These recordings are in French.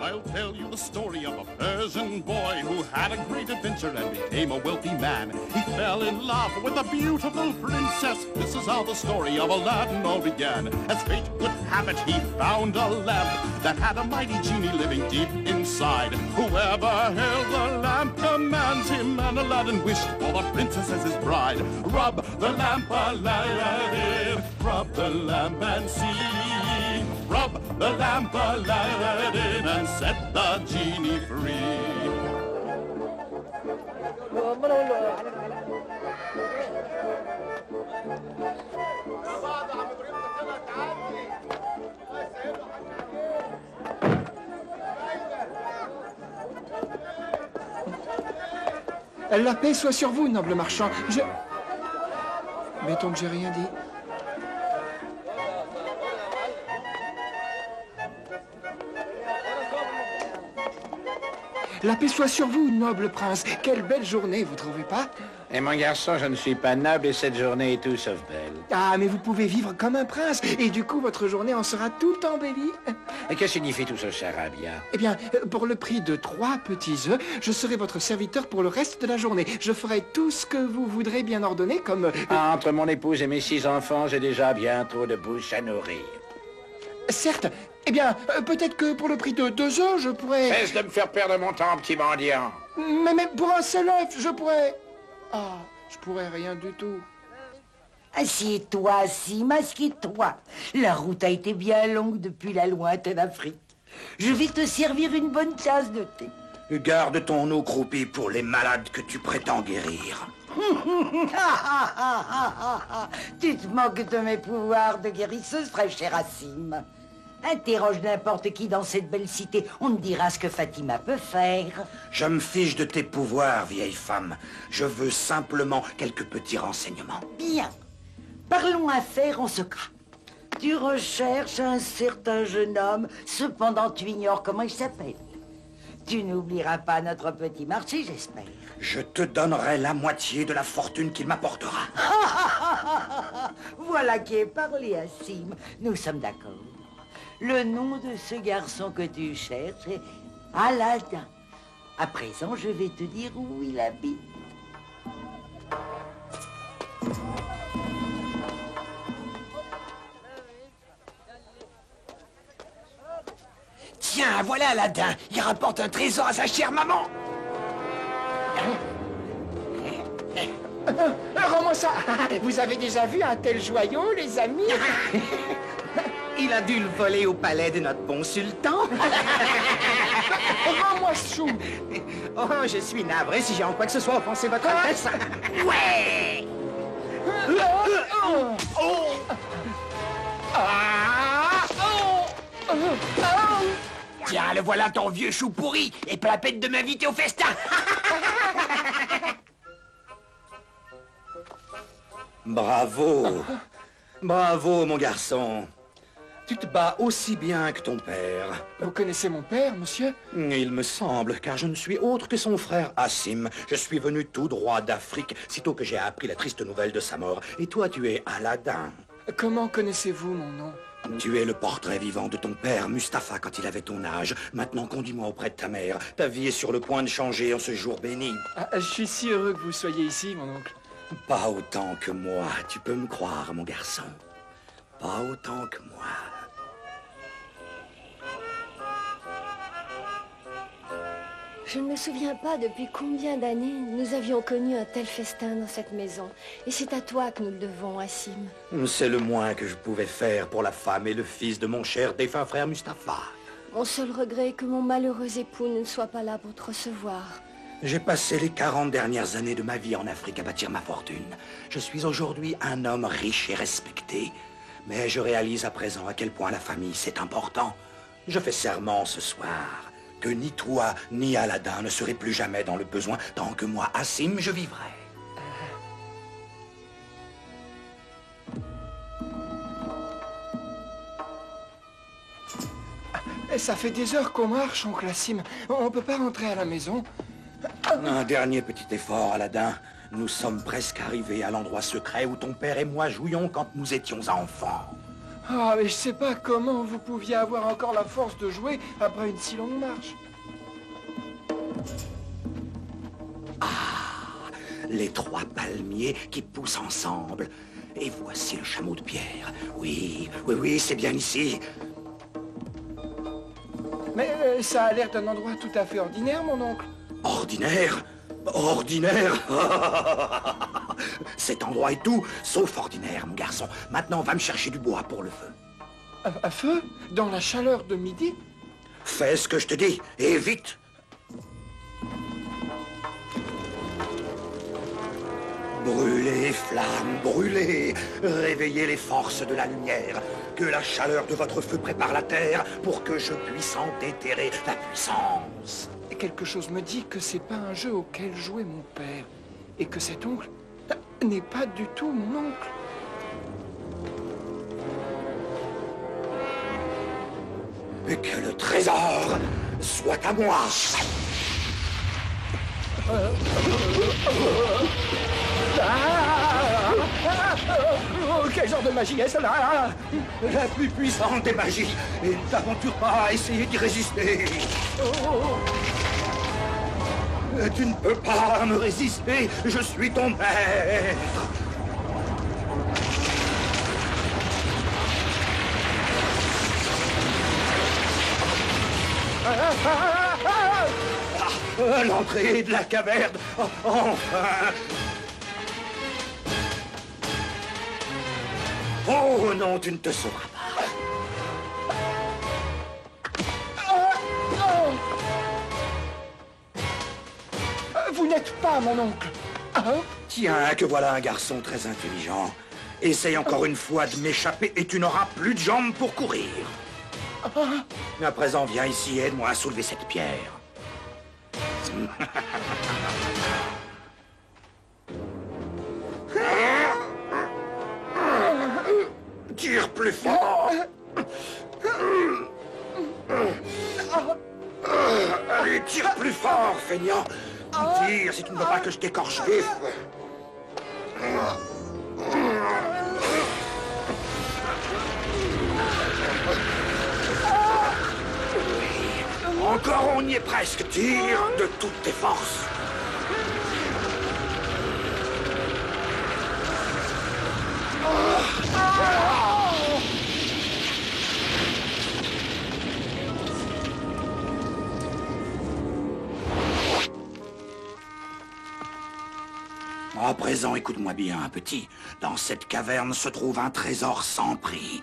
I'll tell you the story of a Persian boy who had a great adventure and became a wealthy man. He fell in love with a beautiful princess. This is how the story of Aladdin all began. As fate would have it, he found a lamp that had a mighty genie living deep inside. Whoever held the lamp commands him, and Aladdin wished for the princess as his bride. Rub the lamp, Aladdin, rub the lamp and see. Rub the lamp, Aladdin, and set the genie free. La paix soit sur vous, noble marchand. Mettons que j'ai rien dit. La paix soit sur vous, noble prince. Quelle belle journée, vous trouvez pas? Et mon garçon, je ne suis pas noble et cette journée est tout sauf belle. Ah, mais vous pouvez vivre comme un prince, et du coup, votre journée en sera tout embellie. Et que signifie tout ce charabia? Eh bien, pour le prix de 3 petits œufs, je serai votre serviteur pour le reste de la journée. Je ferai tout ce que vous voudrez bien ordonner, comme... Entre mon épouse et mes 6 enfants, j'ai déjà bien trop de bouche à nourrir. Certes. Eh bien, peut-être que pour le prix de 2 œufs, je pourrais... Cesse de me faire perdre mon temps, petit mendiant. Mais pour un seul œuf, je pourrais... Ah, je pourrais rien du tout. Assieds-toi, Sim, assieds-toi. La route a été bien longue depuis la lointaine Afrique. Je vais te servir une bonne tasse de thé. Garde ton eau croupie pour les malades que tu prétends guérir. Tu te moques de mes pouvoirs de guérisseuse, très cher Assim. Interroge n'importe qui dans cette belle cité, on te dira ce que Fatima peut faire. Je me fiche de tes pouvoirs, vieille femme. Je veux simplement quelques petits renseignements. Bien. Parlons affaires en secret. Tu recherches un certain jeune homme, cependant tu ignores comment il s'appelle. Tu n'oublieras pas notre petit marché, j'espère. Je te donnerai la moitié de la fortune qu'il m'apportera. Voilà qui est parlé, Assim. Nous sommes d'accord. Le nom de ce garçon que tu cherches est Aladdin. À présent, je vais te dire où il habite. Tiens, voilà Aladdin. Il rapporte un trésor à sa chère maman. Rends-moi ça. Vous avez déjà vu un tel joyau, les amis? Il a dû le voler au palais de notre bon sultan. Rends-moi ce chou. Oh, je suis navré si j'ai en quoi que ce soit offensé votre Altesse. Ouais. Tiens, le voilà ton vieux chou pourri. Et pas la peine de m'inviter au festin. Bravo. Bravo, mon garçon. Tu te bats aussi bien que ton père. Vous connaissez mon père, monsieur? Il me semble, car je ne suis autre que son frère Assim. Je suis venu tout droit d'Afrique, sitôt que j'ai appris la triste nouvelle de sa mort. Et toi, tu es Aladdin. Comment connaissez-vous mon nom? Tu es le portrait vivant de ton père, Mustapha, quand il avait ton âge. Maintenant, conduis-moi auprès de ta mère. Ta vie est sur le point de changer en ce jour béni. Ah, je suis si heureux que vous soyez ici, mon oncle. Pas autant que moi, tu peux me croire, mon garçon. Pas autant que moi. Je ne me souviens pas depuis combien d'années nous avions connu un tel festin dans cette maison. Et c'est à toi que nous le devons, Assim. C'est le moins que je pouvais faire pour la femme et le fils de mon cher défunt frère Mustapha. Mon seul regret est que mon malheureux époux ne soit pas là pour te recevoir. J'ai passé les 40 dernières années de ma vie en Afrique à bâtir ma fortune. Je suis aujourd'hui un homme riche et respecté. Mais je réalise à présent à quel point la famille, c'est important. Je fais serment ce soir que ni toi, ni Aladdin ne serez plus jamais dans le besoin tant que moi, Assim, je vivrai. Ça fait des heures qu'on marche, oncle Assim. On peut pas rentrer à la maison. Un dernier petit effort, Aladdin. Nous sommes presque arrivés à l'endroit secret où ton père et moi jouions quand nous étions enfants. Ah, mais je sais pas comment vous pouviez avoir encore la force de jouer après une si longue marche. Les 3 palmiers qui poussent ensemble. Et voici le chameau de pierre. Oui, oui, oui, c'est bien ici. Mais ça a l'air d'un endroit tout à fait ordinaire, mon oncle. Ordinaire? Ordinaire? Cet endroit est tout, sauf ordinaire, mon garçon. Maintenant, va me chercher du bois pour le feu. À feu? Dans la chaleur de midi? Fais ce que je te dis, et vite. Brûlez, flammes, brûlez. Réveillez les forces de la lumière. Que la chaleur de votre feu prépare la terre pour que je puisse en déterrer la puissance. Quelque chose me dit que c'est pas un jeu auquel jouait mon père. Et que cet oncle n'est pas du tout mon oncle. Et que le trésor soit à moi. Quel genre de magie est cela? La plus puissante des magies. Et ne t'aventure pas à essayer d'y résister. Tu ne peux pas me résister. Je suis ton maître. L'entrée de la caverne. Enfin. Oh non, tu ne te sauras pas. Vous n'êtes pas mon oncle. Tiens, que voilà un garçon très intelligent. Essaye encore une fois de m'échapper et tu n'auras plus de jambes pour courir. À présent, viens ici et aide-moi à soulever cette pierre. Tire plus fort. Allez, tire plus fort, feignant. Tire si tu ne veux pas que je t'écorche vif. Encore, on y est presque. Tire de toutes tes forces. À présent, écoute-moi bien, petit. Dans cette caverne se trouve un trésor sans prix.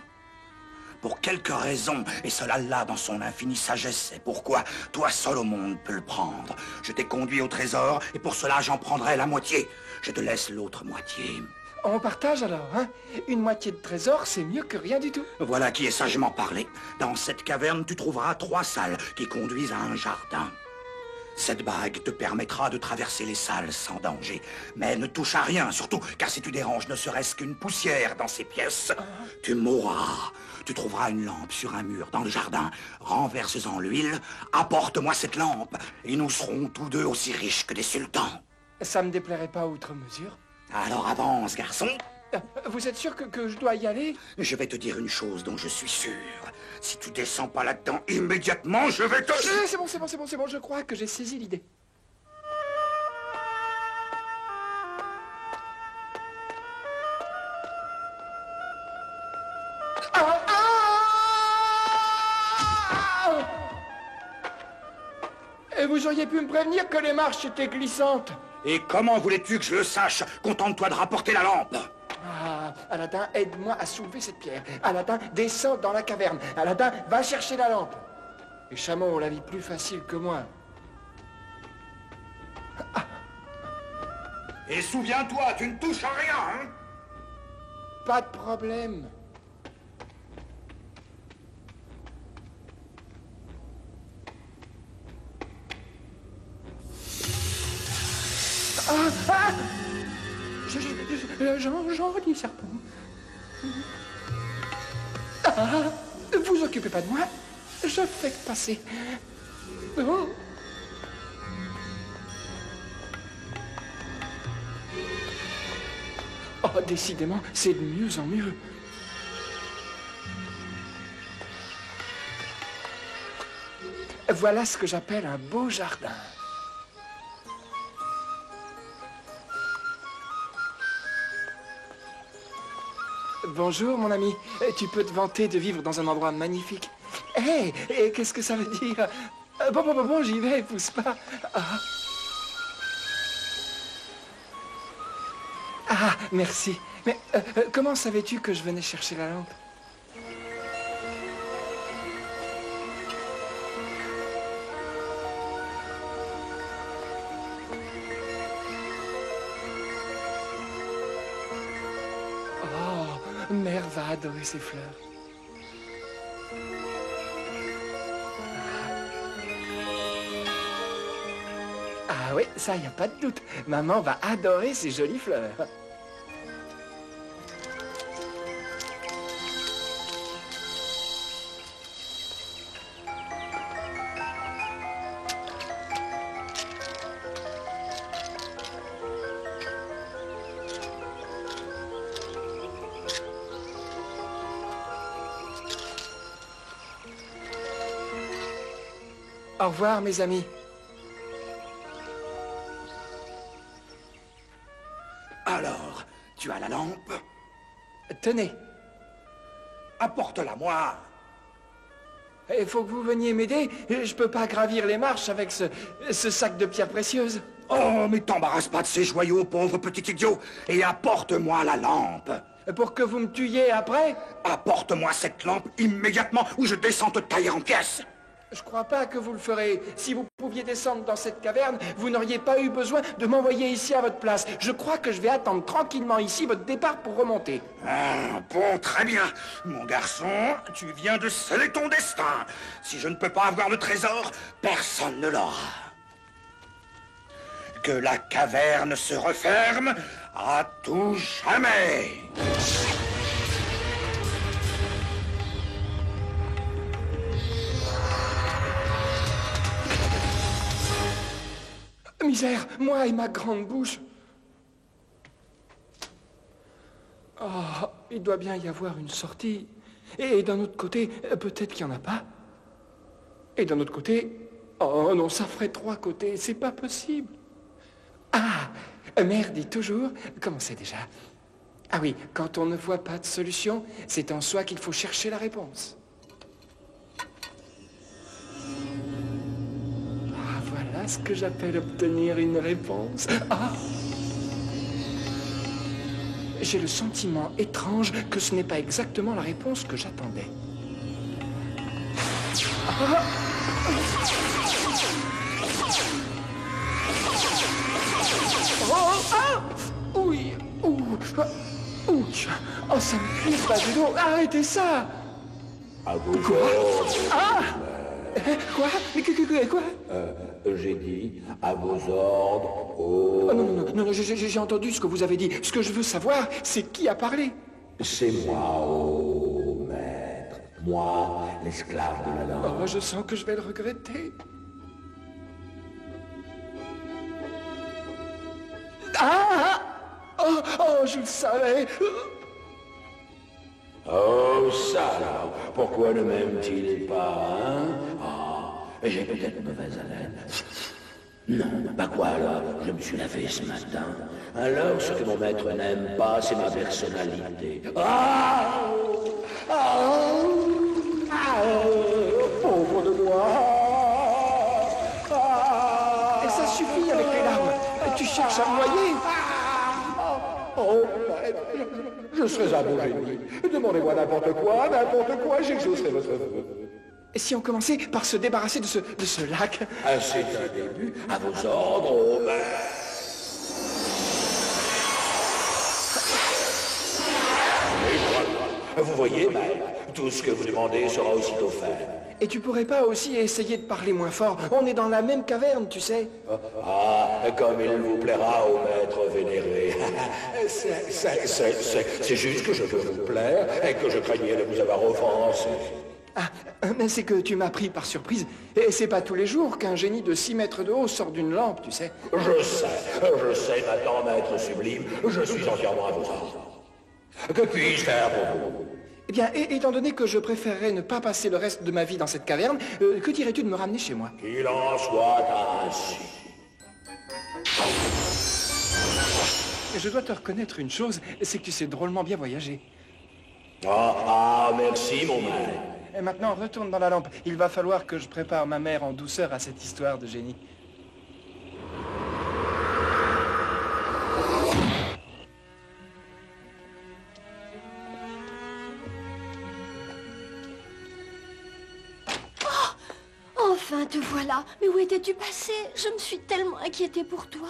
Pour quelque raison, et cela là dans son infinie sagesse, c'est pourquoi toi seul au monde peux le prendre. Je t'ai conduit au trésor, et pour cela j'en prendrai la moitié. Je te laisse l'autre moitié. On partage alors, hein? Une moitié de trésor, c'est mieux que rien du tout. Voilà qui est sagement parlé. Dans cette caverne, tu trouveras 3 salles qui conduisent à un jardin. Cette bague te permettra de traverser les salles sans danger. Mais ne touche à rien, surtout, car si tu déranges ne serait-ce qu'une poussière dans ces pièces, tu mourras. Tu trouveras une lampe sur un mur dans le jardin. Renverse-en l'huile, apporte-moi cette lampe, et nous serons tous deux aussi riches que des sultans. Ça me déplairait pas outre mesure. Alors avance, garçon. Vous êtes sûr que je dois y aller? Je vais te dire une chose dont je suis sûr. Si tu descends pas là-dedans immédiatement, je vais te... C'est bon, je crois que j'ai saisi l'idée. Et vous auriez pu me prévenir que les marches étaient glissantes. Et comment voulais-tu que je le sache? Contente-toi de rapporter la lampe. Ah, Aladdin, aide-moi à soulever cette pierre. Aladdin, descends dans la caverne. Aladdin, va chercher la lampe. Les chameaux ont la vie plus facile que moi. Et souviens-toi, tu ne touches à rien, hein? Pas de problème. Joli serpent. Vous occupez pas de moi. Je fais que passer. Oh. Oh, décidément, c'est de mieux en mieux. Voilà ce que j'appelle un beau jardin. Bonjour, mon ami. Tu peux te vanter de vivre dans un endroit magnifique. Hé, qu'est-ce que ça veut dire? Bon, j'y vais, pousse pas. Ah, merci. Mais comment savais-tu que je venais chercher la lampe? Mère va adorer ces fleurs. Ah oui, ça, y a pas de doute. Maman va adorer ces jolies fleurs. Au revoir, mes amis. Alors, tu as la lampe? Tenez. Apporte-la-moi. Il faut que vous veniez m'aider. Je peux pas gravir les marches avec ce sac de pierres précieuses. Oh, mais t'embarrasse pas de ces joyaux, pauvre petit idiot, et apporte-moi la lampe. Pour que vous me tuiez après? Apporte-moi cette lampe immédiatement ou je descends te tailler en pièces. Je crois pas que vous le ferez. Si vous pouviez descendre dans cette caverne, vous n'auriez pas eu besoin de m'envoyer ici à votre place. Je crois que je vais attendre tranquillement ici votre départ pour remonter. Ah, bon, très bien. Mon garçon, tu viens de sceller ton destin. Si je ne peux pas avoir le trésor, personne ne l'aura. Que la caverne se referme à tout jamais. Misère, moi et ma grande bouche. Oh, il doit bien y avoir une sortie. Et d'un autre côté, peut-être qu'il n'y en a pas. Et d'un autre côté, oh non, ça ferait 3 côtés, c'est pas possible. Ah, mère dit toujours, comment c'est déjà? Ah oui, quand on ne voit pas de solution, c'est en soi qu'il faut chercher la réponse. Voilà ce que j'appelle obtenir une réponse. Ah! J'ai le sentiment étrange que ce n'est pas exactement la réponse que j'attendais. Ah! Oh! Ah! Oui! Ouh! Ouh! Oh, ça me cuit pas du dos! Arrêtez ça! À vos Quoi? ordres. Ah! Quoi? Mais quoi? J'ai dit à vos ordres. Oh. Oh, non, j'ai entendu ce que vous avez dit. Ce que je veux savoir, c'est qui a parlé. C'est moi, oh maître. Moi, l'esclave de la lampe. Oh, je sens que je vais le regretter. Ah! Oh, je le savais. Oh, ça alors, pourquoi ne m'aime-t-il pas, hein? Ah, j'ai peut-être mauvaise haleine. Non, bah quoi alors? Je me suis lavé ce matin. Alors, ce que mon maître n'aime pas, c'est ma personnalité. Ah! Ah! Ah! Pauvre de moi! Ah! Et ça suffit avec les larmes. Tu cherches à me noyer. Oh, maître, je serais un beau génie. Demandez-moi n'importe quoi, j'exaucerai votre vœu. Et si on commençait par se débarrasser de ce lac? Ah, c'est un début. À vos ordres, oh maître. Et voilà. Vous voyez, maître, tout ce que vous demandez sera aussitôt fait. Et tu pourrais pas aussi essayer de parler moins fort? On est dans la même caverne, tu sais. Ah, comme il vous plaira, ô maître vénéré. C'est juste que je veux vous plaire et que je craignais de vous avoir offensé. Ah, mais c'est que tu m'as pris par surprise. Et c'est pas tous les jours qu'un génie de 6 mètres de haut sort d'une lampe, tu sais. Je sais maintenant, maître sublime, je suis entièrement à vos ordres. Que puis-je faire pour vous? Bien, étant donné que je préférerais ne pas passer le reste de ma vie dans cette caverne, que dirais-tu de me ramener chez moi? Qu'il en soit ainsi. Je dois te reconnaître une chose, c'est que tu sais drôlement bien voyager. Merci, mon maître. Et maintenant, retourne dans la lampe. Il va falloir que je prépare ma mère en douceur à cette histoire de génie. Enfin, te voilà. Mais où étais-tu passé? Je me suis tellement inquiétée pour toi.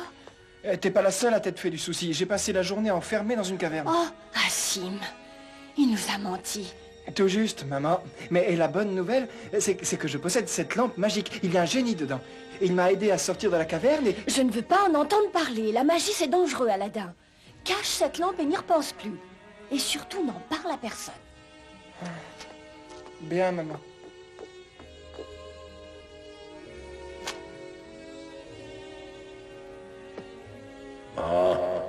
T'es pas la seule à t'être fait du souci. J'ai passé la journée enfermée dans une caverne. Oh, Aasim, il nous a menti. Tout juste, maman. Mais la bonne nouvelle, c'est que je possède cette lampe magique. Il y a un génie dedans. Il m'a aidé à sortir de la caverne et... Je ne veux pas en entendre parler. La magie, c'est dangereux, Aladdin. Cache cette lampe et n'y repense plus. Et surtout, n'en parle à personne. Bien, maman.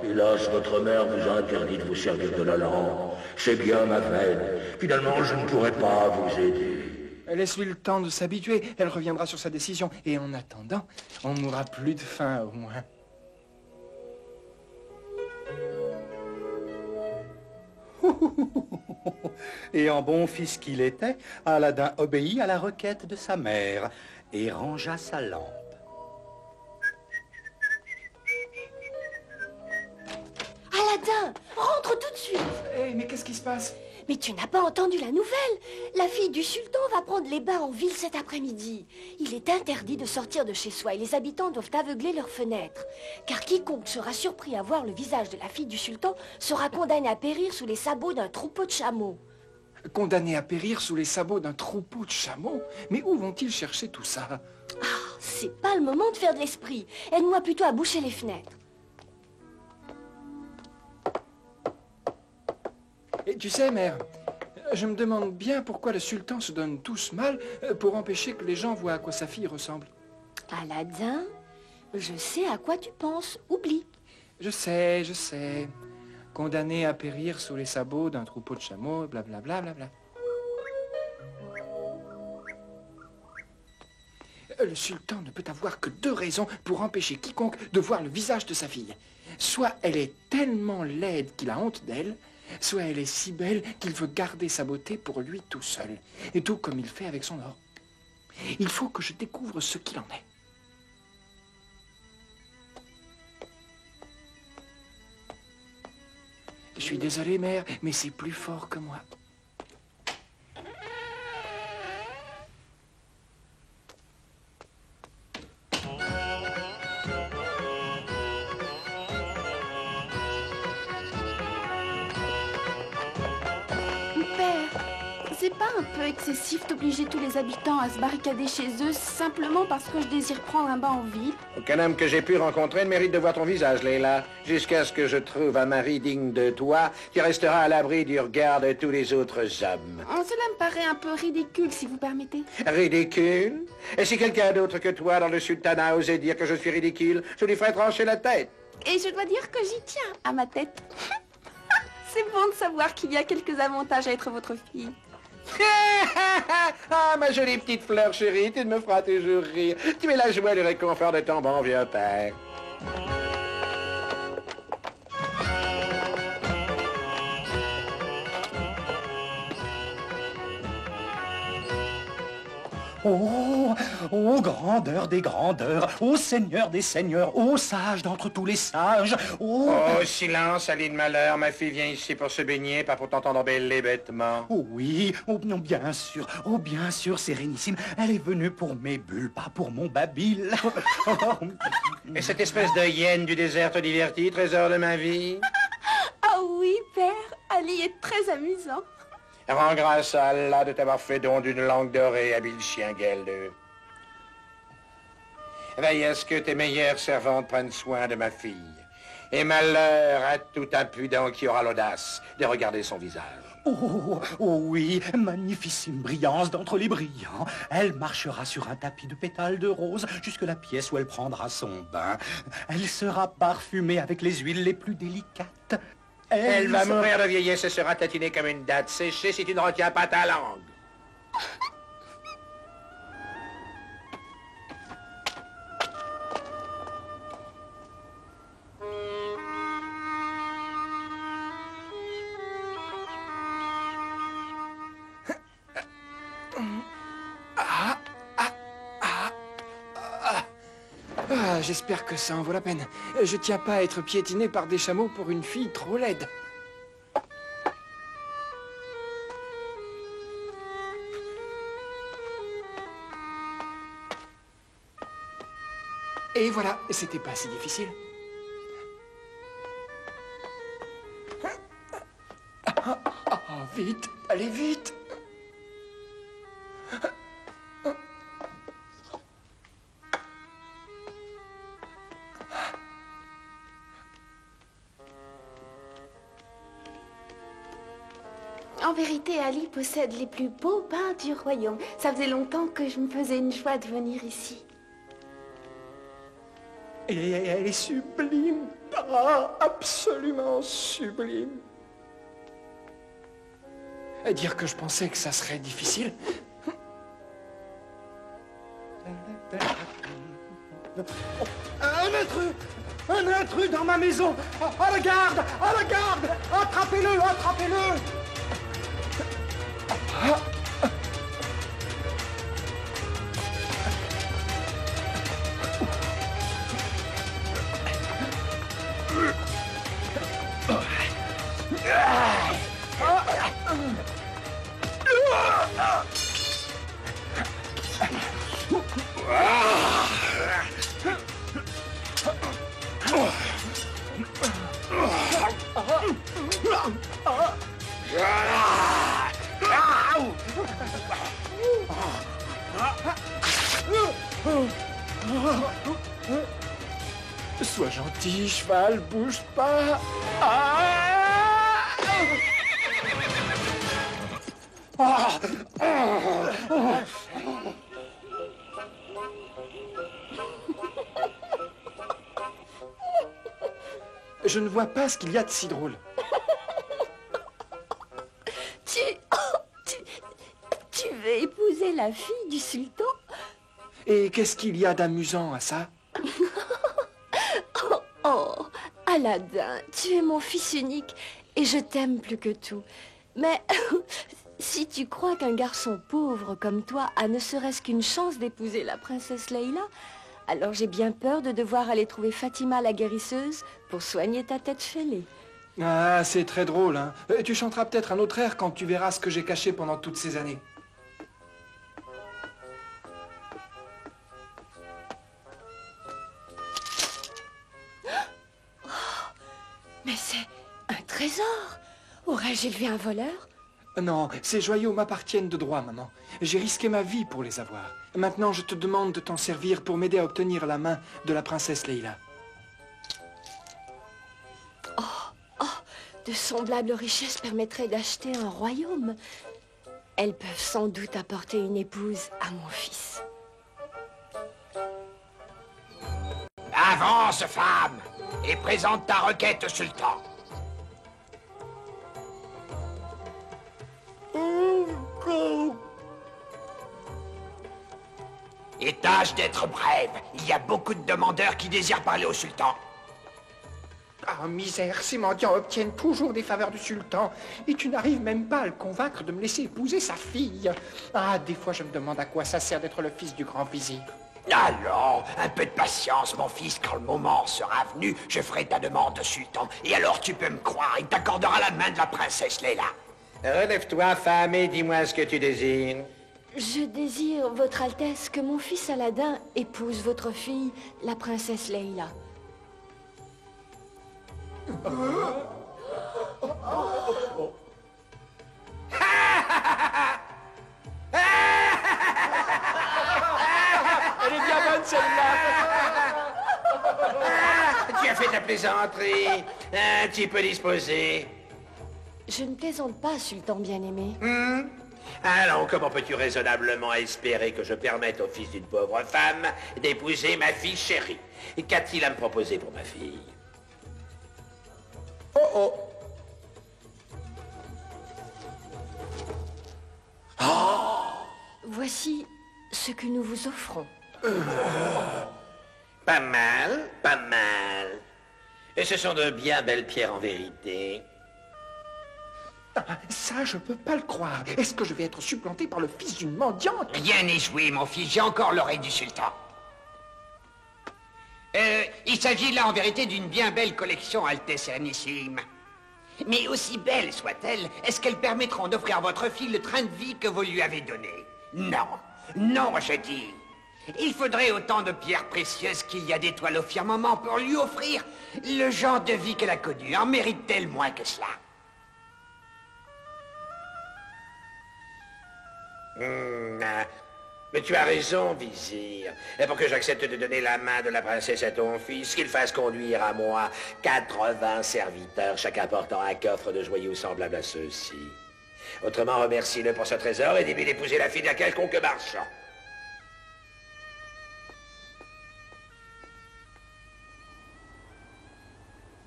Hélas, votre mère vous a interdit de vous servir de la lampe. C'est bien, ma veine. Finalement, je ne pourrai pas vous aider. Laisse-lui le temps de s'habituer. Elle reviendra sur sa décision. Et en attendant, on mourra plus de faim, au moins. Et en bon fils qu'il était, Aladdin obéit à la requête de sa mère et rangea sa lampe. Aladdin, rentre tout de suite. Hé, mais qu'est-ce qui se passe? Mais tu n'as pas entendu la nouvelle? La fille du sultan va prendre les bains en ville cet après-midi. Il est interdit de sortir de chez soi et les habitants doivent aveugler leurs fenêtres. Car quiconque sera surpris à voir le visage de la fille du sultan sera condamné à périr sous les sabots d'un troupeau de chameaux. Condamné à périr sous les sabots d'un troupeau de chameaux? Mais où vont-ils chercher tout ça? Ah, c'est pas le moment de faire de l'esprit. Aide-moi plutôt à boucher les fenêtres. Et tu sais, mère, je me demande bien pourquoi le sultan se donne tous mal pour empêcher que les gens voient à quoi sa fille ressemble. Aladdin, je sais à quoi tu penses. Oublie. Je sais. Condamné à périr sous les sabots d'un troupeau de chameaux, blablabla, blablabla. Le sultan ne peut avoir que deux raisons pour empêcher quiconque de voir le visage de sa fille. Soit elle est tellement laide qu'il a honte d'elle, soit elle est si belle qu'il veut garder sa beauté pour lui tout seul, et tout comme il fait avec son or. Il faut que je découvre ce qu'il en est. Je suis désolé, mère, mais c'est plus fort que moi. C'est pas un peu excessif d'obliger tous les habitants à se barricader chez eux simplement parce que je désire prendre un bain en ville? Aucun homme que j'ai pu rencontrer ne mérite de voir ton visage, Leila. Jusqu'à ce que je trouve un mari digne de toi qui restera à l'abri du regard de tous les autres hommes. Cela me paraît un peu ridicule, si vous permettez. Ridicule? Et si quelqu'un d'autre que toi dans le sultanat osait dire que je suis ridicule, je lui ferai trancher la tête. Et je dois dire que j'y tiens à ma tête. C'est bon de savoir qu'il y a quelques avantages à être votre fille. Ah, ma jolie petite fleur chérie, tu me feras toujours rire. Tu es la joie et le réconfort de ton bon vieux père. Ô grandeur des grandeurs, ô seigneur des seigneurs, ô sage d'entre tous les sages, ô... Oh, silence, Aline Malheur, ma fille vient ici pour se baigner, pas pour t'entendre bêler bêtement. Oh oui, oh bien sûr, Sérénissime, elle est venue pour mes bulles, pas pour mon babil. Et cette espèce de hyène du désert te divertit, trésor de ma vie? Ah oui, père, Ali est très amusant. Rends grâce à Allah de t'avoir fait don d'une langue dorée, habile chien gueuleux. Veille à ce que tes meilleures servantes prennent soin de ma fille. Et malheur à tout impudent qui aura l'audace de regarder son visage. Oh oui, magnificime brillance d'entre les brillants. Elle marchera sur un tapis de pétales de rose jusque la pièce où elle prendra son bain. Elle sera parfumée avec les huiles les plus délicates. Elle va mourir de vieillesse et sera tatinée comme une date séchée si tu ne retiens pas ta langue. Ah, j'espère que ça en vaut la peine. Je tiens pas à être piétiné par des chameaux pour une fille trop laide. Et voilà, c'était pas si difficile. Vite, allez vite. En vérité, Ali possède les plus beaux bains du royaume. Ça faisait longtemps que je me faisais une joie de venir ici. Et elle est sublime. Ah, absolument sublime. À dire que je pensais que ça serait difficile. Un intrus dans ma maison. À la garde, à la garde. Attrapez-le, attrapez-le. Sois gentil, cheval, bouge pas. Je ne vois pas ce qu'il y a de si drôle. Tu veux épouser la fille du sultan? Et qu'est-ce qu'il y a d'amusant à ça? Oh, Aladdin, tu es mon fils unique et je t'aime plus que tout. Mais si tu crois qu'un garçon pauvre comme toi a ne serait-ce qu'une chance d'épouser la princesse Leïla, alors j'ai bien peur de devoir aller trouver Fatima la guérisseuse pour soigner ta tête fêlée. Ah, c'est très drôle, hein. Tu chanteras peut-être un autre air quand tu verras ce que j'ai caché pendant toutes ces années. Mais c'est un trésor! Aurais-je élevé un voleur? Non, ces joyaux m'appartiennent de droit, maman. J'ai risqué ma vie pour les avoir. Maintenant, je te demande de t'en servir pour m'aider à obtenir la main de la princesse Leïla. De semblables richesses permettraient d'acheter un royaume. Elles peuvent sans doute apporter une épouse à mon fils. Avance, femme, et présente ta requête au sultan. Et tâche d'être brève. Il y a beaucoup de demandeurs qui désirent parler au sultan. Ah, misère, ces mendiants obtiennent toujours des faveurs du sultan. Et tu n'arrives même pas à le convaincre de me laisser épouser sa fille. Ah, des fois, je me demande à quoi ça sert d'être le fils du grand vizir. Allons, un peu de patience, mon fils. Quand le moment sera venu, je ferai ta demande au sultan. Et alors tu peux me croire, il t'accordera la main de la princesse Leïla. Relève-toi, femme, et dis-moi ce que tu désires. Je désire, votre Altesse, que mon fils Aladdin épouse votre fille, la princesse Leïla. Elle est bien bonne, celle-là. Tu as fait ta plaisanterie. Un petit peu disposé. Je ne plaisante pas, sultan bien-aimé. Allons, comment peux-tu raisonnablement espérer que je permette au fils d'une pauvre femme d'épouser ma fille chérie? Qu'a-t-il à me proposer pour ma fille? Oh oh, Voici ce que nous vous offrons. Pas mal, pas mal. Et ce sont de bien belles pierres en vérité. Ah, ça, je peux pas le croire. Est-ce que je vais être supplanté par le fils d'une mendiante? Rien n'est joué, mon fils. J'ai encore l'oreille du sultan. Il s'agit là, en vérité, d'une bien belle collection, Altesse Sérénissime. Mais aussi belle soit-elle, est-ce qu'elles permettront d'offrir à votre fille le train de vie que vous lui avez donné? Non, non, je dis. Il faudrait autant de pierres précieuses qu'il y a d'étoiles au firmament pour lui offrir le genre de vie qu'elle a connu. En mérite-t-elle moins que cela? Mais tu as raison, vizir. Et pour que j'accepte de donner la main de la princesse à ton fils, qu'il fasse conduire à moi 80 serviteurs, chacun portant un coffre de joyaux semblables à ceux-ci. Autrement, remercie-le pour ce trésor et dis-lui d'épouser la fille d'un quelconque marchand.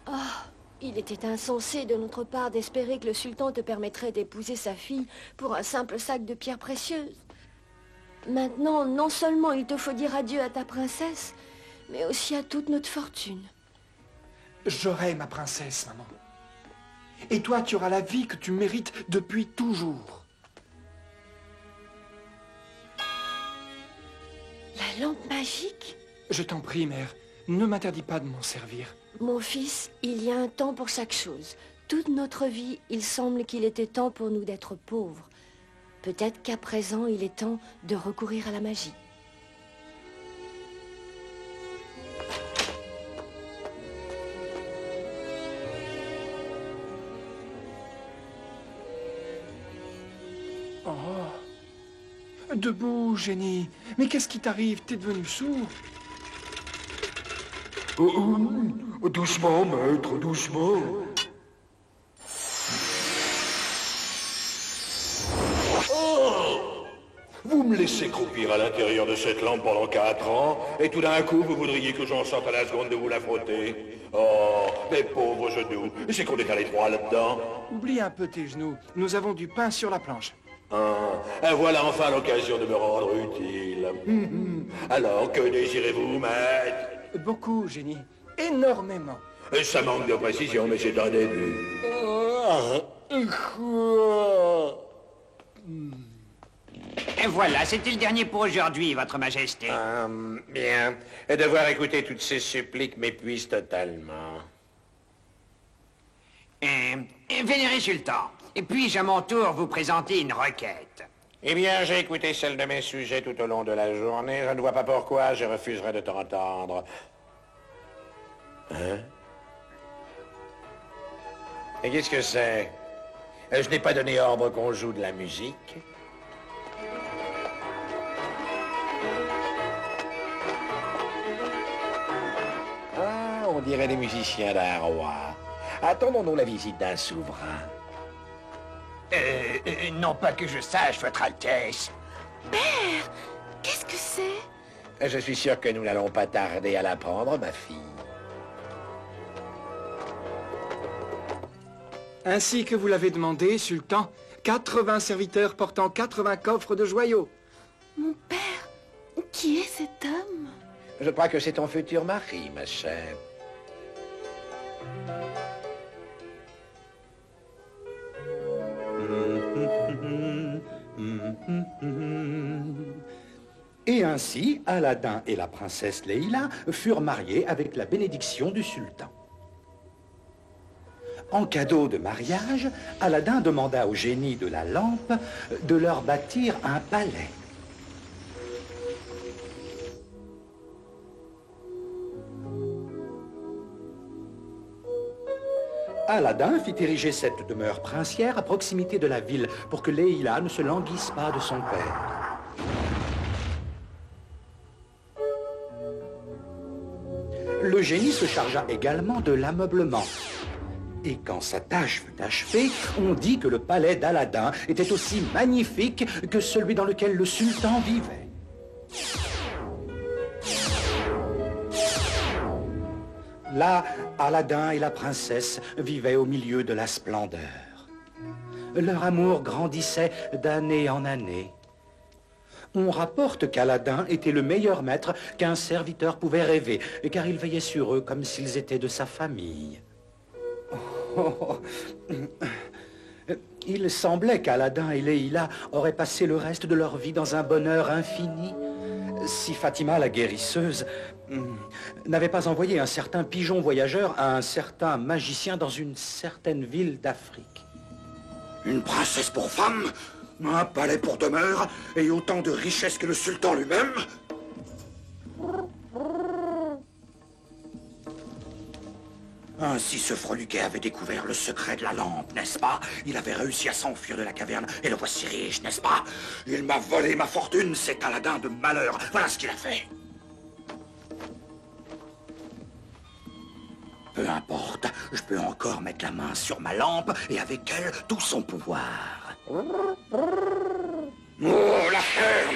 Oh, il était insensé de notre part d'espérer que le sultan te permettrait d'épouser sa fille pour un simple sac de pierres précieuses. Maintenant, non seulement il te faut dire adieu à ta princesse, mais aussi à toute notre fortune. J'aurai ma princesse, maman. Et toi, tu auras la vie que tu mérites depuis toujours. La lampe magique? Je t'en prie, mère, ne m'interdis pas de m'en servir. Mon fils, il y a un temps pour chaque chose. Toute notre vie, il semble qu'il était temps pour nous d'être pauvres. Peut-être qu'à présent, il est temps de recourir à la magie. Oh. Debout, génie. Mais qu'est-ce qui t'arrive? T'es devenu sourd? Doucement, maître, doucement. Vous me laissez croupir à l'intérieur de cette lampe pendant 4 ans, et tout d'un coup, vous voudriez que j'en sorte à la seconde de vous la frotter. Oh, mes pauvres genoux, c'est qu'on est à l'étroit là-dedans. Oublie un peu tes genoux. Nous avons du pain sur la planche. Ah, voilà enfin l'occasion de me rendre utile. Alors, que désirez-vous, maître? Beaucoup, génie. Énormément. Ça manque de précision, mais c'est un début. Et voilà, c'était le dernier pour aujourd'hui, votre majesté. Bien. Et devoir écouter toutes ces suppliques m'épuise totalement. Vénéré sultan, puis-je à mon tour vous présenter une requête? Eh bien, j'ai écouté celle de mes sujets tout au long de la journée. Je ne vois pas pourquoi je refuserais de t'entendre. Hein? Et qu'est-ce que c'est? Je n'ai pas donné ordre qu'on joue de la musique. Ah, on dirait les musiciens d'un roi. Attendons-nous la visite d'un souverain. Non pas que je sache, votre Altesse. Père, qu'est-ce que c'est? Je suis sûr que nous n'allons pas tarder à l'apprendre, ma fille. Ainsi que vous l'avez demandé, sultan, 80 serviteurs portant 80 coffres de joyaux. Mon père, qui est cet homme? Je crois que c'est ton futur mari, ma chère. Et ainsi, Aladdin et la princesse Leïla furent mariés avec la bénédiction du sultan. En cadeau de mariage, Aladdin demanda au génie de la lampe de leur bâtir un palais. Aladdin fit ériger cette demeure princière à proximité de la ville pour que Leïla ne se languisse pas de son père. Le génie se chargea également de l'ameublement. Et quand sa tâche fut achevée, on dit que le palais d'Aladin était aussi magnifique que celui dans lequel le sultan vivait. Là, Aladin et la princesse vivaient au milieu de la splendeur. Leur amour grandissait d'année en année. On rapporte qu'Aladin était le meilleur maître qu'un serviteur pouvait rêver, car il veillait sur eux comme s'ils étaient de sa famille. Il semblait qu'Aladin et Leïla auraient passé le reste de leur vie dans un bonheur infini. Si Fatima, la guérisseuse, n'avait pas envoyé un certain pigeon voyageur à un certain magicien dans une certaine ville d'Afrique. Une princesse pour femme, un palais pour demeure, et autant de richesses que le sultan lui-même. Ainsi ce freluquet avait découvert le secret de la lampe, n'est-ce pas? Il avait réussi à s'enfuir de la caverne, et le voici riche, n'est-ce pas? Il m'a volé ma fortune, cet Aladin de malheur. Voilà ce qu'il a fait. Peu importe, je peux encore mettre la main sur ma lampe, et avec elle, tout son pouvoir. Oh, la ferme!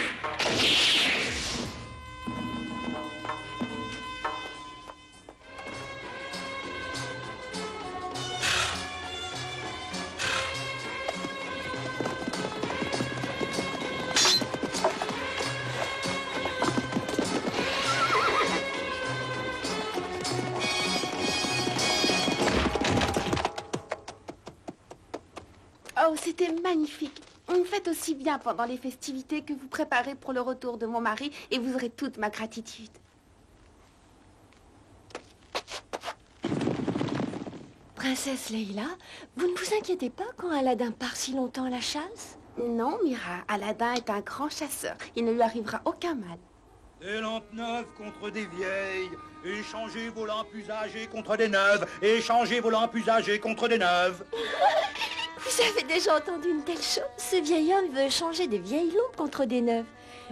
Oh, c'était magnifique. On me fait aussi bien pendant les festivités que vous préparez pour le retour de mon mari et vous aurez toute ma gratitude. Princesse Leïla, vous ne vous inquiétez pas quand Aladin part si longtemps à la chasse? Non, Mira, Aladin est un grand chasseur. Il ne lui arrivera aucun mal. Des lampes neuves contre des vieilles, échangez vos lampes usagées contre des neuves, échangez vos lampes usagées contre des neuves. Vous avez déjà entendu une telle chose? Ce vieil homme veut changer des vieilles lampes contre des neuves.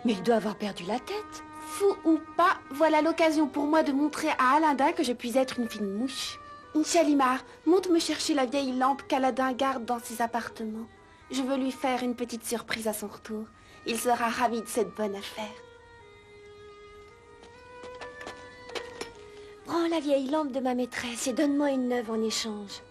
Mais il doit avoir perdu la tête. Fou ou pas, voilà l'occasion pour moi de montrer à Aladin que je puis être une fine mouche. Shalimar, monte me chercher la vieille lampe qu'Aladin garde dans ses appartements. Je veux lui faire une petite surprise à son retour. Il sera ravi de cette bonne affaire. Prends la vieille lampe de ma maîtresse et donne-moi une neuve en échange.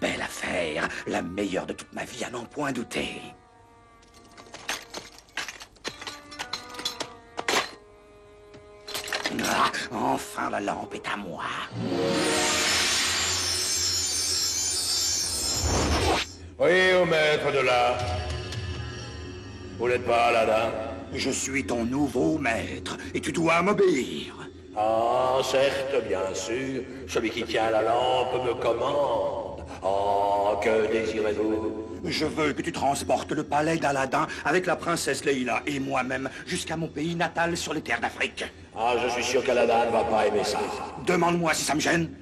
Belle affaire, la meilleure de toute ma vie à n'en point douter. Ah, enfin la lampe est à moi. Oui, au maître de l'art. Vous n'êtes pas Aladin? Je suis ton nouveau maître, et tu dois m'obéir. Ah, certes, bien sûr. Celui qui tient la lampe me commande. Oh, que désirez-vous? Je veux que tu transportes le palais d'Aladin avec la princesse Leïla et moi-même jusqu'à mon pays natal sur les terres d'Afrique. Ah, je suis sûr qu'Aladin ne va pas aimer ça. Demande-moi si ça me gêne.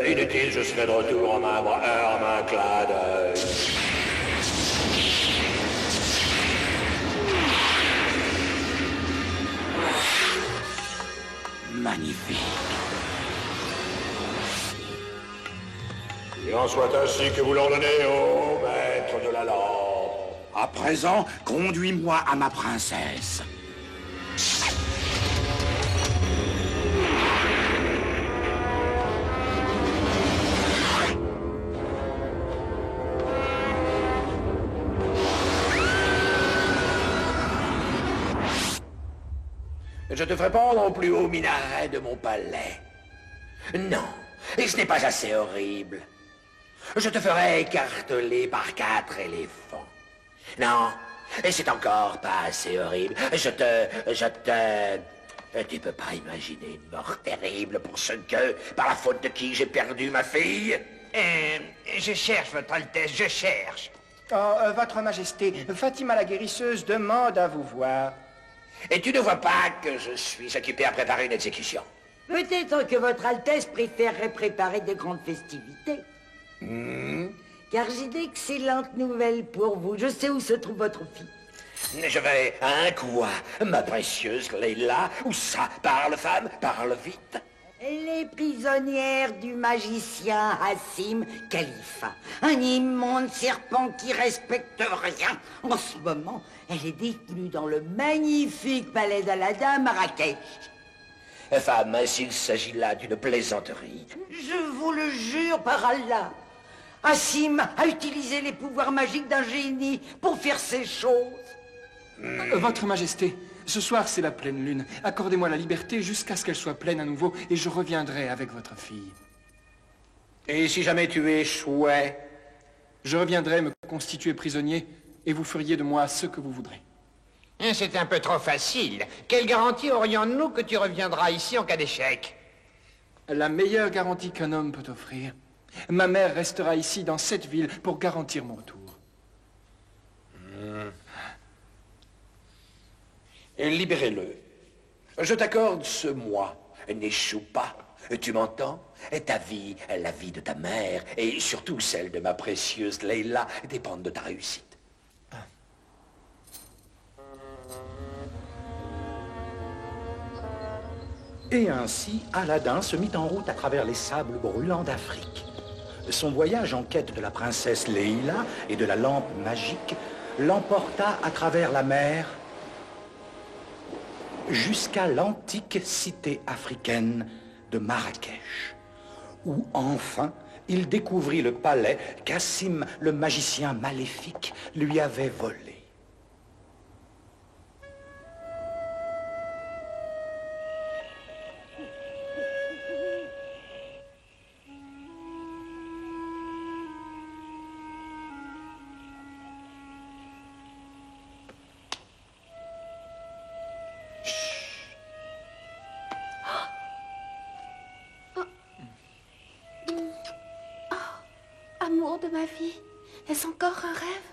Inutile, je serai de retour en un clin d'œil. Magnifique. Il en soit ainsi que vous l'ordonnez, ô maître de la lampe. À présent, conduis-moi à ma princesse. Je te ferai pendre au plus haut minaret de mon palais. Non, et ce n'est pas assez horrible. Je te ferai écarteler par 4 éléphants. Non, et c'est encore pas assez horrible. Tu peux pas imaginer une mort terrible pour ceux que, par la faute de qui j'ai perdu ma fille? Je cherche, Votre Altesse, je cherche. Oh, Votre Majesté, Fatima la guérisseuse demande à vous voir. Et tu ne vois pas que je suis occupé à préparer une exécution? Peut-être que Votre Altesse préférerait préparer de grandes festivités. Car j'ai d'excellentes nouvelles pour vous. Je sais où se trouve votre fille. Je vais à un quoi, ma précieuse Leïla? Où ça? Parle, femme, parle vite. Elle est prisonnière du magicien Hassim Khalifa, un immonde serpent qui respecte rien. En ce moment, elle est détenue dans le magnifique palais d'Aladin à Marrakech. Femme, s'il s'agit là d'une plaisanterie. Je vous le jure par Allah. Assim a utilisé les pouvoirs magiques d'un génie pour faire ces choses. Votre Majesté, ce soir c'est la pleine lune. Accordez-moi la liberté jusqu'à ce qu'elle soit pleine à nouveau et je reviendrai avec votre fille. Et si jamais tu échouais? Je reviendrai me constituer prisonnier et vous feriez de moi ce que vous voudrez. C'est un peu trop facile. Quelle garantie aurions-nous que tu reviendras ici en cas d'échec? La meilleure garantie qu'un homme peut offrir. Ma mère restera ici dans cette ville pour garantir mon retour. Libérez-le. Je t'accorde ce mois. N'échoue pas. Tu m'entends? Ta vie, la vie de ta mère, et surtout celle de ma précieuse Leila, dépendent de ta réussite. Et ainsi, Aladdin se mit en route à travers les sables brûlants d'Afrique. Son voyage en quête de la princesse Leila et de la lampe magique l'emporta à travers la mer jusqu'à l'antique cité africaine de Marrakech, où enfin il découvrit le palais qu'Assim, le magicien maléfique, lui avait volé. Amour de ma vie, est-ce encore un rêve?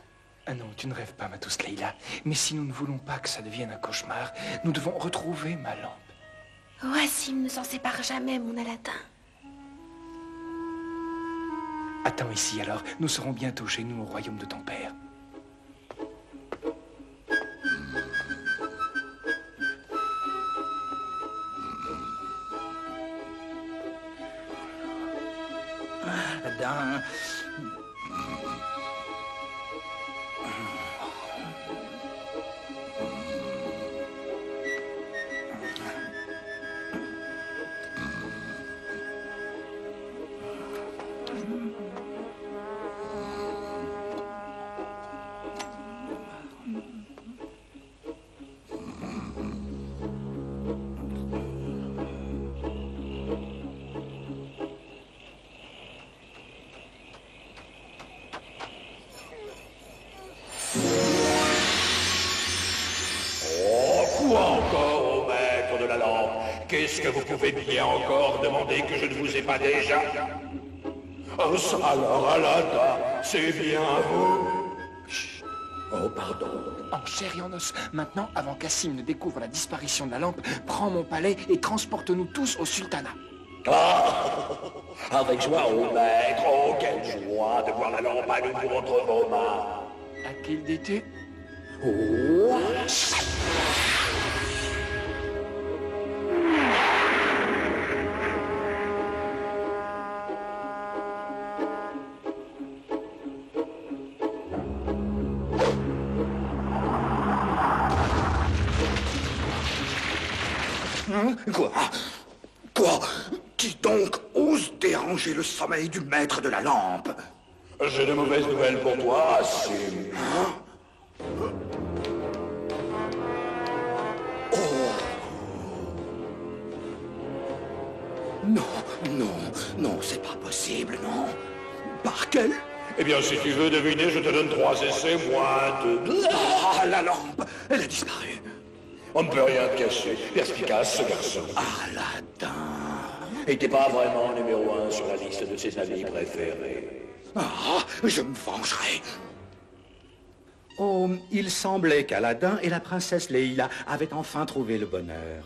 Ah non, tu ne rêves pas, ma douce Leila. Mais si nous ne voulons pas que ça devienne un cauchemar, nous devons retrouver ma lampe. Oh, Assim ne s'en sépare jamais, mon Aladdin. Attends ici alors, nous serons bientôt chez nous au royaume de ton père. Aladdin... Encore au maître de la lampe. Qu'est-ce que vous pouvez bien encore demander que je ne vous ai pas déjà? Oh, ça alors, Aladdin, c'est bien vous. Chut. Oh, pardon. En chair et en os. Maintenant, avant qu'Assim ne découvre la disparition de la lampe, prends mon palais et transporte-nous tous au sultanat. Ah, avec joie, ô maître. Oh, quelle joie de voir la lampe à nouveau entre vos mains. À qui le dis-tu? Oh. Quoi? Qui donc ose déranger le sommeil du maître de la lampe? J'ai de mauvaises nouvelles pour toi, Assim. Non, c'est pas possible, non. Par quel? Eh bien, si tu veux deviner, je te donne 3 essais, moins 2. Ah, la lampe, elle a disparu. On ne peut rien te cacher. Perspicace, ce garçon. Aladdin. Et t'es pas vraiment numéro 1 sur la liste de ses amis préférés. Ah, je me vengerai. Oh, il semblait qu'Aladin et la princesse Leila avaient enfin trouvé le bonheur.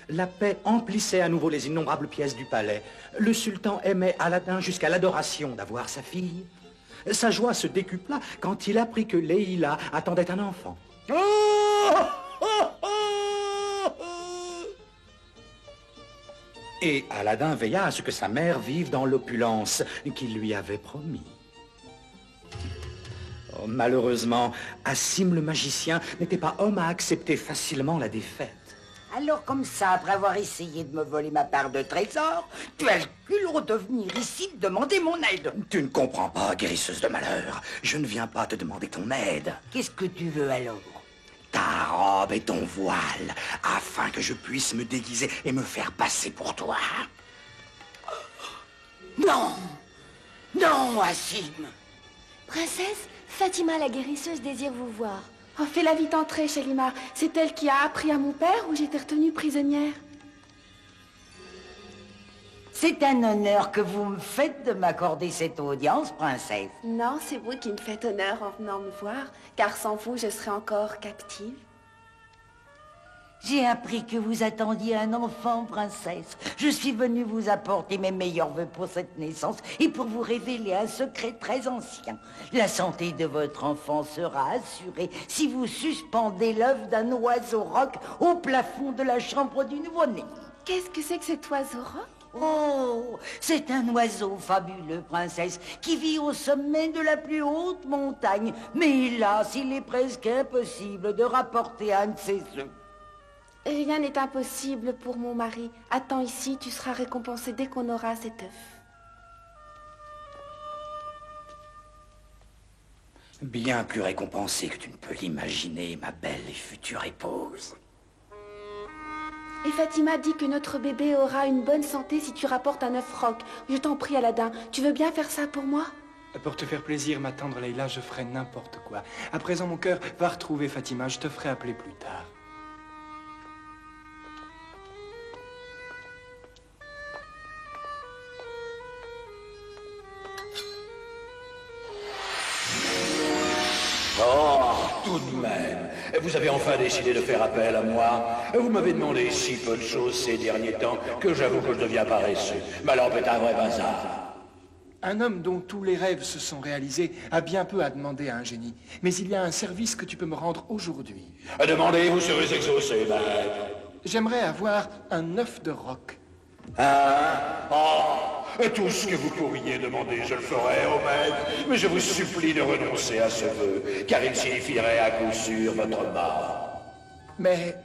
La paix emplissait à nouveau les innombrables pièces du palais. Le sultan aimait Aladin jusqu'à l'adoration d'avoir sa fille. Sa joie se décupla quand il apprit que Leila attendait un enfant. Et Aladin veilla à ce que sa mère vive dans l'opulence qu'il lui avait promis. Oh, malheureusement, Assim le magicien n'était pas homme à accepter facilement la défaite. Alors comme ça, après avoir essayé de me voler ma part de trésor, tu as le culot de venir ici me demander mon aide. Tu ne comprends pas, guérisseuse de malheur. Je ne viens pas te demander ton aide. Qu'est-ce que tu veux alors? Ta robe et ton voile, afin que je puisse me déguiser et me faire passer pour toi. Non! Non, Assim! Princesse, Fatima la guérisseuse désire vous voir. Oh, fais-la vite entrer, Shalimar. C'est elle qui a appris à mon père ou j'étais retenue prisonnière? C'est un honneur que vous me faites de m'accorder cette audience, princesse. Non, c'est vous qui me faites honneur en venant me voir, car sans vous, je serais encore captive. J'ai appris que vous attendiez un enfant, princesse. Je suis venue vous apporter mes meilleurs vœux pour cette naissance et pour vous révéler un secret très ancien. La santé de votre enfant sera assurée si vous suspendez l'œuf d'un oiseau roc au plafond de la chambre du nouveau-né. Qu'est-ce que c'est que cet oiseau roc? Oh, c'est un oiseau fabuleux, princesse, qui vit au sommet de la plus haute montagne. Mais hélas, il est presque impossible de rapporter un de ses œufs. Rien n'est impossible pour mon mari. Attends ici, tu seras récompensé dès qu'on aura cet œuf. Bien plus récompensé que tu ne peux l'imaginer, ma belle et future épouse. Et Fatima dit que notre bébé aura une bonne santé si tu rapportes un œuf roc. Je t'en prie, Aladdin, tu veux bien faire ça pour moi? Pour te faire plaisir, ma tendre Leïla, je ferai n'importe quoi. À présent, mon cœur, va retrouver Fatima, je te ferai appeler plus tard. Oh, tout de même. Vous avez enfin décidé de faire appel à moi. Vous m'avez demandé si peu de choses ces derniers temps que j'avoue que je deviens paresseux. Ma lampe est un vrai bazar. Un homme dont tous les rêves se sont réalisés a bien peu à demander à un génie. Mais il y a un service que tu peux me rendre aujourd'hui. Demandez, vous serez exaucé, maître. J'aimerais avoir un œuf de roc. Tout ce que vous pourriez demander, je le ferai, ô maître. Mais je vous supplie de renoncer à ce vœu, car il signifierait à coup sûr votre mort. Mais...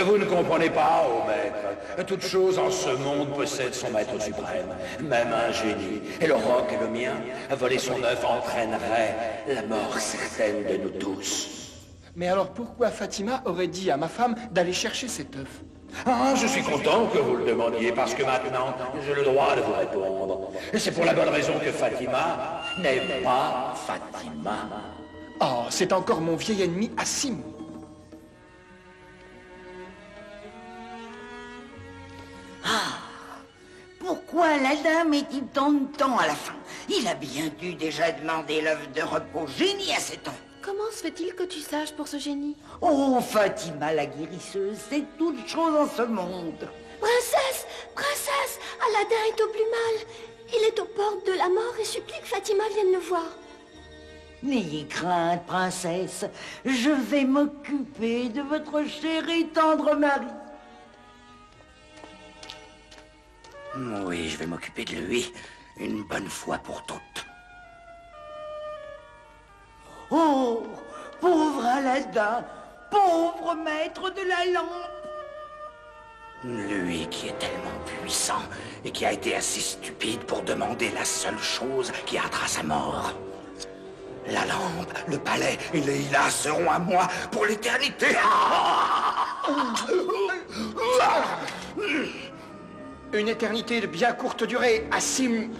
Vous ne comprenez pas, ô maître. Toute chose en ce monde possède son maître suprême, même un génie. Et le roc est le mien. Voler son œuf entraînerait la mort certaine de nous tous. Mais alors pourquoi Fatima aurait dit à ma femme d'aller chercher cet œuf? Je suis content que vous le demandiez, parce que maintenant, j'ai le droit de vous répondre. Et c'est pour la bonne raison que Fatima n'est pas Fatima. Oh, c'est encore mon vieil ennemi Assim. Pourquoi Aladdin met-il tant de temps à la fin? Il a bien dû déjà demander l'œuf de repos génie à cet œuf. Comment se fait-il que tu saches pour ce génie? Oh, Fatima la guérisseuse, c'est toute chose en ce monde. Princesse, princesse, Aladdin est au plus mal. Il est aux portes de la mort et supplie que Fatima vienne le voir. N'ayez crainte, princesse. Je vais m'occuper de votre cher et tendre mari. Oui, je vais m'occuper de lui une bonne fois pour toutes. Oh, pauvre Aladdin, pauvre maître de la lampe. Lui qui est tellement puissant et qui a été assez stupide pour demander la seule chose qui hâtera sa mort. La lampe, le palais et Leïla seront à moi pour l'éternité. Une éternité de bien courte durée, Assim.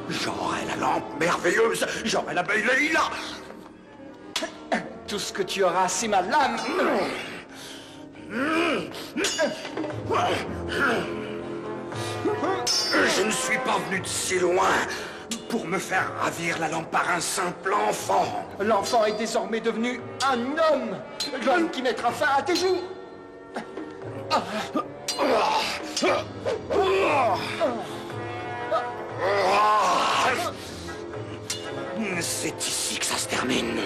J'aurai la lampe merveilleuse, j'aurai la belle Leïla. Tout ce que tu auras, c'est ma lame. Je ne suis pas venu de si loin pour me faire ravir la lampe par un simple enfant. L'enfant est désormais devenu un homme. L'homme qui mettra fin à tes jours. C'est ici que ça se termine.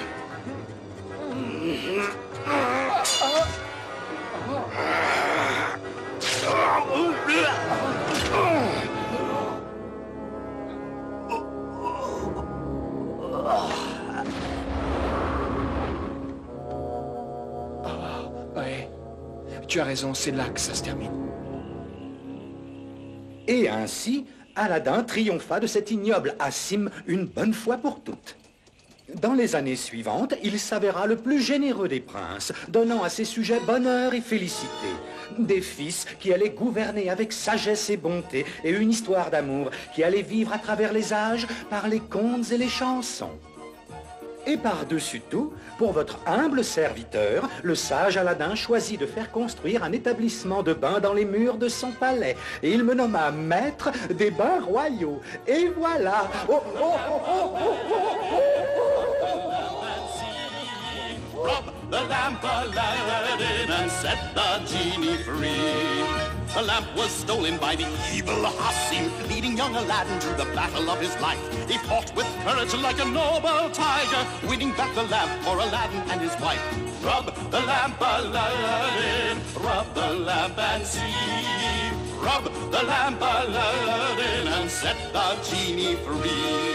tu as raison, c'est là que ça se termine. Et ainsi, Aladdin triompha de cet ignoble Assim une bonne fois pour toutes. Dans les années suivantes, il s'avéra le plus généreux des princes, donnant à ses sujets bonheur et félicité. Des fils qui allaient gouverner avec sagesse et bonté, et une histoire d'amour qui allait vivre à travers les âges par les contes et les chansons. Et par-dessus tout, pour votre humble serviteur, le sage Aladdin choisit de faire construire un établissement de bains dans les murs de son palais. Et il me nomma maître des bains royaux. Et voilà. Oh, oh, oh, oh, oh, oh, Rub the lamp, Aladdin, and set the genie free. The lamp was stolen by the evil Hassim, leading young Aladdin to the battle of his life. He fought with courage like a noble tiger, winning back the lamp for Aladdin and his wife. Rub the lamp, Aladdin, rub the lamp and see. Rub the lamp, Aladdin, and set the genie free.